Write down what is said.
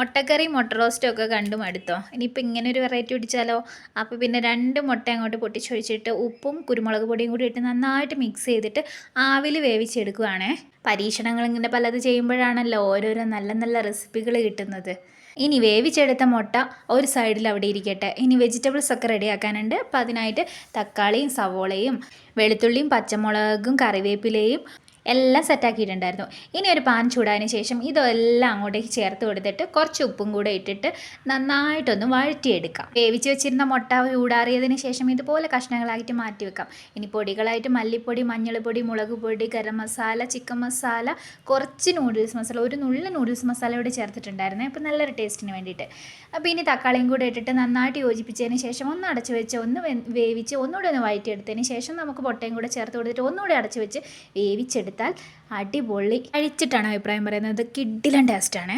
മുട്ടക്കറി മുട്ട റോസ്റ്റും ഒക്കെ കണ്ടു മടുത്തോ? ഇനിയിപ്പോൾ ഇങ്ങനെ ഒരു വെറൈറ്റി പിടിച്ചാലോ? അപ്പോൾ പിന്നെ 2 മുട്ട അങ്ങോട്ട് പൊട്ടിച്ചൊഴിച്ചിട്ട് ഉപ്പും കുരുമുളക് പൊടിയും കൂടി ഇട്ട് നന്നായിട്ട് മിക്സ് ചെയ്തിട്ട് ആവിയിൽ വേവിച്ചെടുക്കുകയാണേ. പരീക്ഷണങ്ങൾ ഇങ്ങനെ പലത് ചെയ്യുമ്പോഴാണല്ലോ ഓരോരോ നല്ല നല്ല റെസിപ്പികൾ കിട്ടുന്നത്. ഇനി വേവിച്ചെടുത്ത മുട്ട ഒരു സൈഡിൽ അവിടെ ഇരിക്കട്ടെ. ഇനി വെജിറ്റബിൾസ് ഒക്കെ റെഡിയാക്കാനുണ്ട്. അപ്പോൾ അതിനായിട്ട് തക്കാളിയും സവോളയും വെളുത്തുള്ളിയും പച്ചമുളകും കറിവേപ്പിലയും എല്ലാം സെറ്റാക്കിയിട്ടുണ്ടായിരുന്നു. ഇനി ഒരു പാൻ ചൂടായതിന് ശേഷം ഇതെല്ലാം അങ്ങോട്ടേക്ക് ചേർത്ത് കൊടുത്തിട്ട് കുറച്ച് ഉപ്പും കൂടെ ഇട്ടിട്ട് നന്നായിട്ടൊന്ന് വഴറ്റിയെടുക്കാം. വേവിച്ച് വെച്ചിരുന്ന മുട്ട ചൂടാറിയതിന് ശേഷം ഇതുപോലെ കഷ്ണങ്ങളായിട്ട് മാറ്റി വെക്കാം. ഇനി പൊടികളായിട്ട് മല്ലിപ്പൊടി, മഞ്ഞൾപ്പൊടി, മുളക് പൊടി, ഗരം മസാല, ചിക്കൻ മസാല, കുറച്ച് നൂഡിൽസ് മസാല, ഒരു നുള്ള നൂഡിൽസ് മസാല ഇവിടെ ചേർത്തിട്ടുണ്ടായിരുന്നേ. അപ്പോൾ നല്ലൊരു ടേസ്റ്റിന് വേണ്ടിയിട്ട്. അപ്പോൾ ഇനി തക്കാളിയും കൂടെ ഇട്ടിട്ട് നന്നായിട്ട് യോജിപ്പിച്ചതിന് ശേഷം ഒന്ന് അടച്ച് വെച്ച് ഒന്ന് വേവിച്ച് ഒന്നുകൂടെ ഒന്ന് വഴറ്റിയെടുത്തതിന് ശേഷം നമുക്ക് മുട്ടയും കൂടെ ചേർത്ത് കൊടുത്തിട്ട് ഒന്നുകൂടെ അടച്ച് വെച്ച് വേവിച്ചെടുത്താൽ അടിപൊളി. കഴിച്ചിട്ടാണ് അഭിപ്രായം പറയുന്നത്. കിഡിലൻ ടേസ്റ്റാണേ.